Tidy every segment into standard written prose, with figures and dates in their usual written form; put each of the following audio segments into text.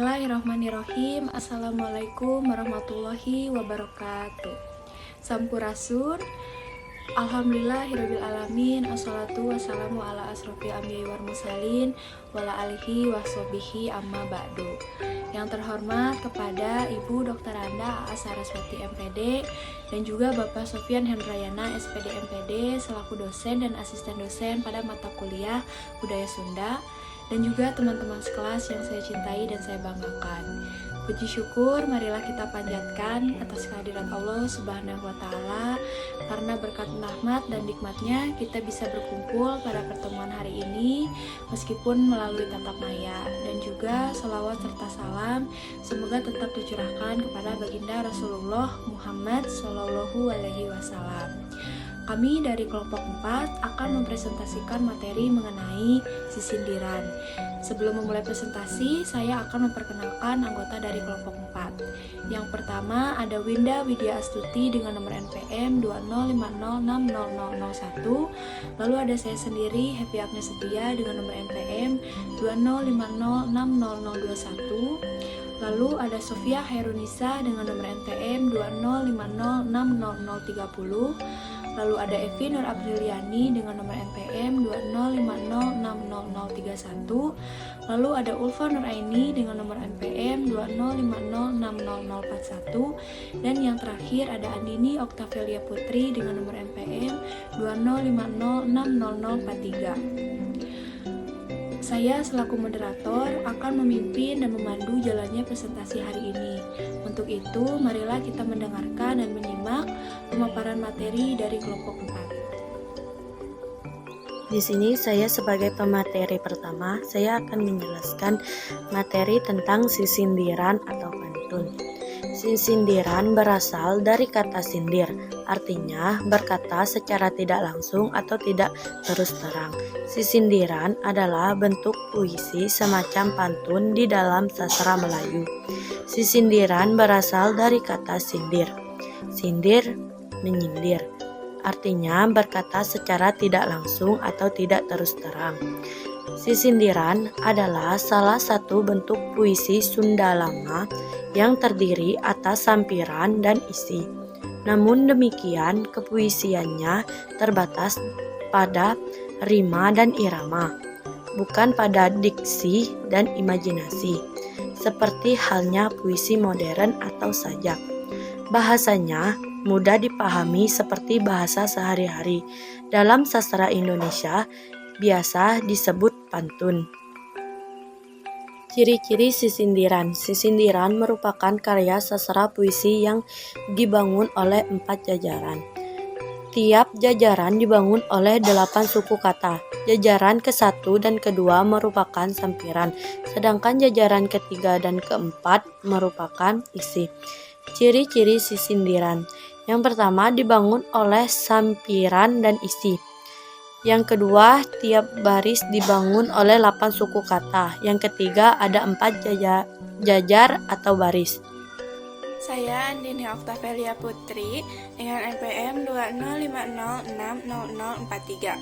Bismillahirrahmanirrahim. Assalamualaikum warahmatullahi wabarakatuh. Sampurasun. Alhamdulillahirabbil alamin. Assalatu wassalamu ala asrofil anbiya'i wal mursalin wala alihi washabihi amma ba'du. Yang terhormat kepada Ibu Dr. Anda A.A. Saraswati MPD dan juga Bapak Sofyan Hendrayana SPD MPD selaku dosen dan asisten dosen pada mata kuliah Budaya Sunda, dan juga teman-teman sekelas yang saya cintai dan saya banggakan. Puji syukur marilah kita panjatkan atas kehadiran Allah Subhanahu wa Ta'ala, karena berkat rahmat dan nikmatnya kita bisa berkumpul pada pertemuan hari ini meskipun melalui tatap maya, dan juga selawat serta salam semoga tetap dicurahkan kepada baginda Rasulullah Muhammad Shallallahu Alaihi Wasallam. Kami dari kelompok 4 akan mempresentasikan materi mengenai sisindiran. Sebelum memulai presentasi, saya akan memperkenalkan anggota dari kelompok 4. Yang pertama ada Winda Widya Astuti dengan nomor NPM 205060001. Lalu ada saya sendiri, Happy Agnes Setia dengan nomor NPM 205060021. Lalu ada Sofia Herunisa dengan nomor NPM 205060030. Lalu ada Evi Nur Apriliani dengan nomor NPM 205060031. Lalu ada Ulfa Nuraini dengan nomor NPM 205060041. Dan yang terakhir ada Andini Oktavelia Putri dengan nomor NPM 205060043. Saya selaku moderator akan memimpin dan memandu jalannya presentasi hari ini. Untuk itu, marilah kita mendengarkan dan menyimak pemaparan materi dari kelompok 4. Di sini saya sebagai pemateri pertama, saya akan menjelaskan materi tentang sisindiran atau pantun. Sisindiran berasal dari kata sindir, artinya berkata secara tidak langsung atau tidak terus terang. Sisindiran adalah bentuk puisi semacam pantun di dalam sastra Melayu. Sisindiran berasal dari kata sindir. Sindir, menyindir. Artinya berkata secara tidak langsung atau tidak terus terang. Sisindiran adalah salah satu bentuk puisi Sunda lama yang terdiri atas sampiran dan isi. Namun demikian, kepuisiannya terbatas pada rima dan irama, bukan pada diksi dan imajinasi, seperti halnya puisi modern atau sajak. Bahasanya mudah dipahami seperti bahasa sehari-hari. Dalam sastra Indonesia biasa disebut pantun. Ciri-ciri sisindiran. Sisindiran merupakan karya sastra puisi yang dibangun oleh 4 jajaran. Tiap jajaran dibangun oleh 8 suku kata. Jajaran ke-1 dan ke-2 merupakan sampiran, sedangkan jajaran ke-3 dan ke-4 merupakan isi. Ciri-ciri sisindiran. Yang pertama, dibangun oleh sampiran dan isi. Yang kedua, tiap baris dibangun oleh 8 suku kata. Yang ketiga, ada 4 jajar atau baris. Saya Andini Oktavelia Putri dengan NPM 205060043.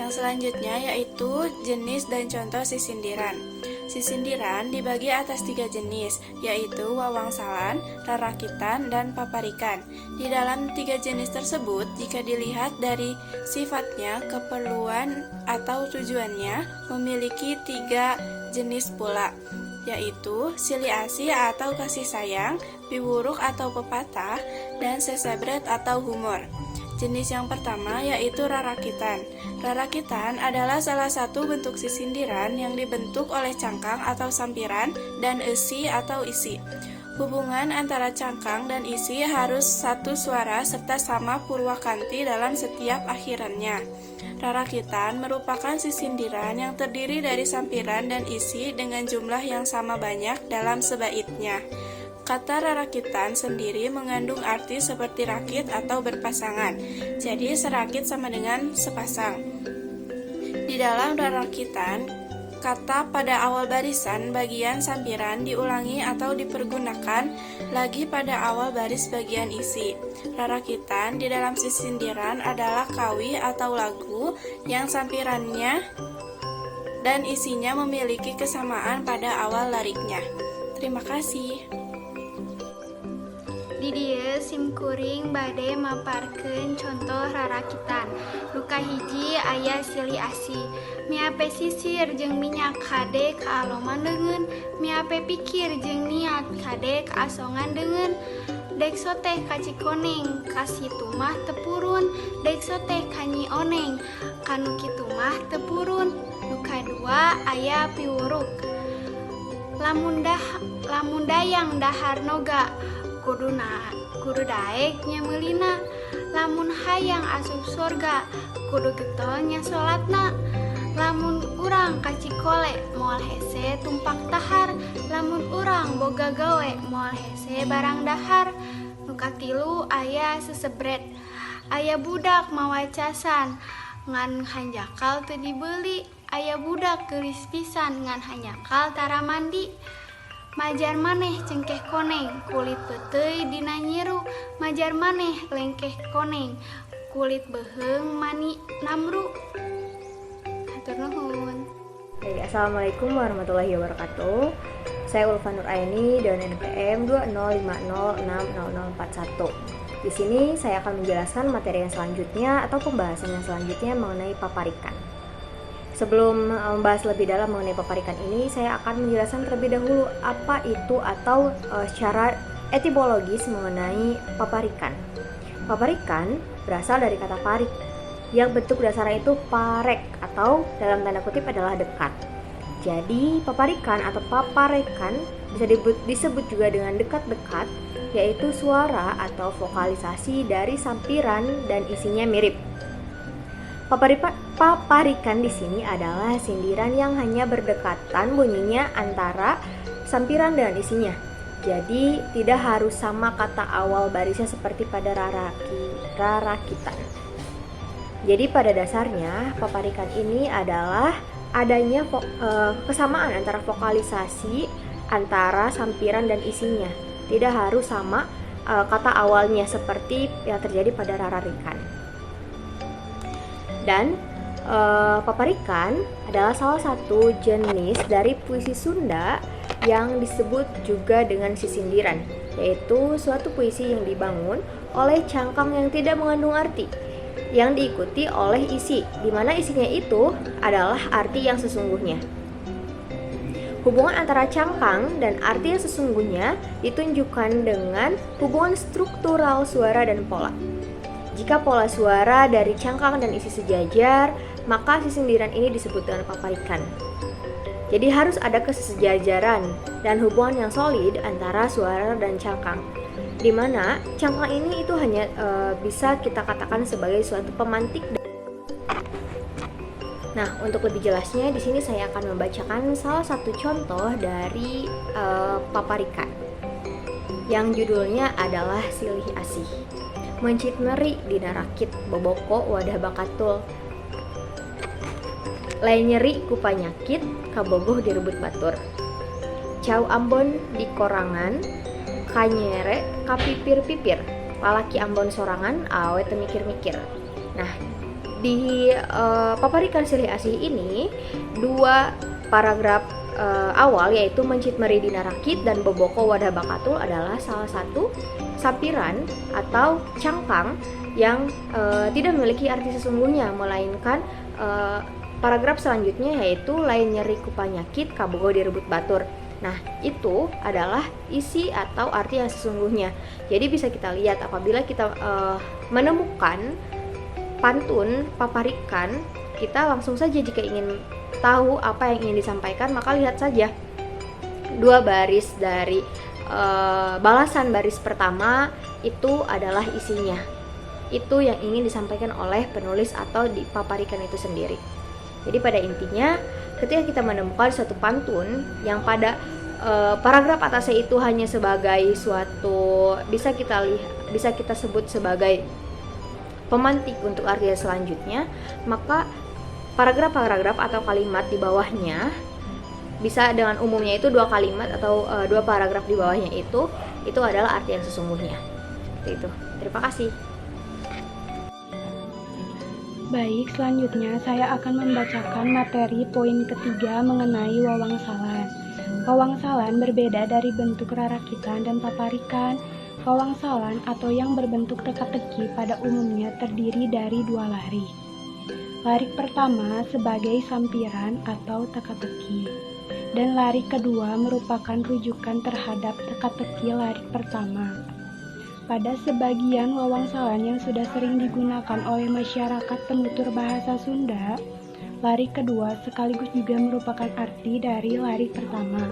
Yang selanjutnya yaitu jenis dan contoh sisindiran. Sisindiran dibagi atas 3 jenis, yaitu wawangsalan, rarakitan, dan paparikan. Di dalam 3 jenis tersebut, jika dilihat dari sifatnya, keperluan atau tujuannya, memiliki 3 jenis pula, yaitu siliasi atau kasih sayang, piwuruk atau pepatah, dan sesebret atau humor. Jenis yang pertama yaitu rarakitan. Rarakitan adalah salah satu bentuk sisindiran yang dibentuk oleh cangkang atau sampiran dan esi atau isi. Hubungan antara cangkang dan isi harus satu suara serta sama purwakanti dalam setiap akhirannya. Rarakitan merupakan sisindiran yang terdiri dari sampiran dan isi dengan jumlah yang sama banyak dalam sebaitnya. Kata rarakitan sendiri mengandung arti seperti rakit atau berpasangan. Jadi serakit sama dengan sepasang. Di dalam rarakitan, kata pada awal barisan bagian sampiran diulangi atau dipergunakan lagi pada awal baris bagian isi. Rarakitan di dalam sisindiran adalah kawi atau lagu yang sampirannya dan isinya memiliki kesamaan pada awal lariknya. Terima kasih. Di dieu simkuring bade maparkeun contoh rarakitan. Luka hiji aya silih asih. Miape sisir jeung minyak kade kaaloman deungeun. Miape pikir jeung niat kade kaasongan deungeun. Dek soteh kacikoneng kasitu mah tepurun. Dek soteh kanyi oneng kanu kitu mah tepurun. Luka dua aya piwuruk. Lamun dayang dahar noga kudu daek nya meulina. Lamun hayang asup surga kudu getol nya salatna. Lamun urang kacikole moal hese tumpak tahar. Lamun urang boga gawe moal hese barang dahar. Nu katilu aya sesebret. Aya budak mawacasan ngan hanjakal teu dibeli. Aya budak geulis pisan ngan hanjakal tara mandi. Majar maneh cengkeh koneng kulit peuteuy dina nyiru. Majar maneh lengkeh koneng kulit beheung mani namru. Hatur nuhun. Assalamualaikum warahmatullahi wabarakatuh. Saya Ulfa Nur Aini dari NPM 205060041. Di sini saya akan menjelaskan materi yang selanjutnya atau pembahasan yang selanjutnya mengenai paparikan. Sebelum membahas lebih dalam mengenai paparikan ini, saya akan menjelaskan terlebih dahulu apa itu atau secara etimologis mengenai paparikan. Paparikan berasal dari kata parik, yang bentuk dasarnya itu parek atau dalam tanda kutip adalah dekat. Jadi paparikan atau paparekan bisa disebut juga dengan dekat-dekat, yaitu suara atau vokalisasi dari sampiran dan isinya mirip. Paparikan di sini adalah sindiran yang hanya berdekatan bunyinya antara sampiran dan isinya. Jadi tidak harus sama kata awal barisnya seperti pada rarakitan. Jadi pada dasarnya paparikan ini adalah adanya kesamaan antara vokalisasi antara sampiran dan isinya. Tidak harus sama kata awalnya seperti yang terjadi pada rarakitan. Dan paparikan adalah salah satu jenis dari puisi Sunda yang disebut juga dengan sisindiran, yaitu suatu puisi yang dibangun oleh cangkang yang tidak mengandung arti, yang diikuti oleh isi, di mana isinya itu adalah arti yang sesungguhnya. Hubungan antara cangkang dan arti yang sesungguhnya ditunjukkan dengan hubungan struktural suara dan pola. Jika pola suara dari cangkang dan isi sejajar, maka sisindiran ini disebut dengan paparikan. Jadi harus ada kesejajaran dan hubungan yang solid antara suara dan cangkang, di mana cangkang ini itu hanya bisa kita katakan sebagai suatu pemantik. Nah, untuk lebih jelasnya di sini saya akan membacakan salah satu contoh dari paparikan yang judulnya adalah Silih Asih. Mencit meri dina rakit boboko wadah bakatul. Lain nyeri ku panyakit kabogoh direbut batur. Cau Ambon di korangan kanyere kapipir-pipir. Lalaki Ambon sorangan awe teu mikir-mikir. Nah, di paparikan Silih Asih ini dua paragraf awal yaitu mencit meri dina rakit dan boboko wadah bakatul adalah salah satu sampiran atau cangkang yang tidak memiliki arti sesungguhnya, melainkan paragraf selanjutnya yaitu lain nyeri ku panyakit kabogoh direbut batur. Nah, itu adalah isi atau arti yang sesungguhnya. Jadi bisa kita lihat apabila kita menemukan pantun paparikan, kita langsung saja jika ingin tahu apa yang ingin disampaikan, maka lihat saja dua baris dari balasan baris pertama itu adalah isinya. Itu yang ingin disampaikan oleh penulis atau di paparikan itu sendiri. Jadi pada intinya ketika kita menemukan suatu pantun yang pada paragraf atasnya itu hanya sebagai suatu bisa kita sebut sebagai pemantik untuk arti selanjutnya, maka paragraf-paragraf atau kalimat di bawahnya bisa dengan umumnya itu dua kalimat atau dua paragraf di bawahnya itu adalah arti yang sesungguhnya. Seperti itu. Terima kasih. Baik, selanjutnya saya akan membacakan materi poin ketiga mengenai wawangsalan. Wawangsalan berbeda dari bentuk rarakitan dan paparikan. Wawangsalan atau yang berbentuk teka-teki pada umumnya terdiri dari 2 lari. Lari pertama sebagai sampiran atau teka-teki, dan lari kedua merupakan rujukan terhadap teka-teki lari pertama. Pada sebagian wawangsalan yang sudah sering digunakan oleh masyarakat penutur bahasa Sunda, lari kedua sekaligus juga merupakan arti dari lari pertama.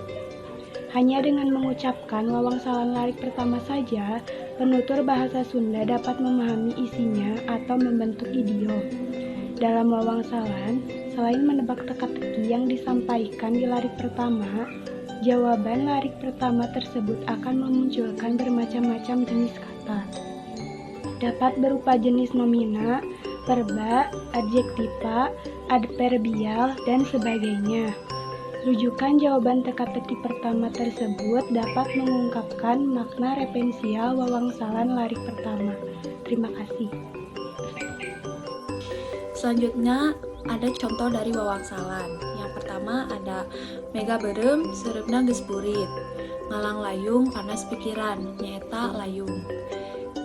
Hanya dengan mengucapkan wawangsalan lari pertama saja, penutur bahasa Sunda dapat memahami isinya atau membentuk idiom. Dalam wawangsalan, selain menebak teka-teki yang disampaikan di lari pertama, jawaban lari pertama tersebut akan memunculkan bermacam-macam jenis kata. Dapat berupa jenis nomina, verba, adjektiva, adverbial, dan sebagainya. Rujukan jawaban teka-teki pertama tersebut dapat mengungkapkan makna referensial wawangsalan lari pertama. Terima kasih. Selanjutnya ada contoh dari wawangsalan. Yang pertama ada mega berem sereupna geus burit, ngalang layung panas pikiran, nyaeta layung.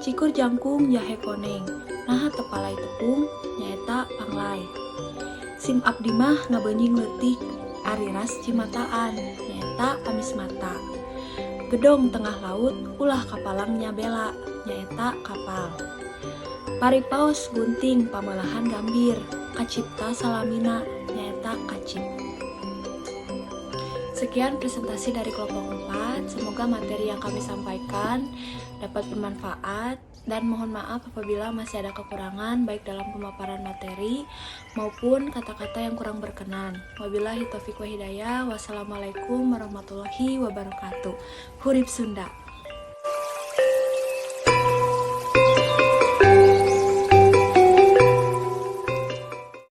Cikur jangkung jahe koneng, naha tepalai tepung, nyaeta panglai. Sim abdi mah ngabeunjing leutik, ariras cimataan, nyaeta amis mata. Gedong tengah laut, ulah kapalang nyabela, nyaeta kapal. Paripaos gunting pamelahan gambir, kacipta salamina, nyaeta kacip. Sekian presentasi dari kelompok 4. Semoga materi yang kami sampaikan dapat bermanfaat, dan mohon maaf apabila masih ada kekurangan baik dalam pemaparan materi maupun kata-kata yang kurang berkenan. Wabillahi taufiq wa hidayah. Wassalamualaikum warahmatullahi wabarakatuh. Hurip Sunda.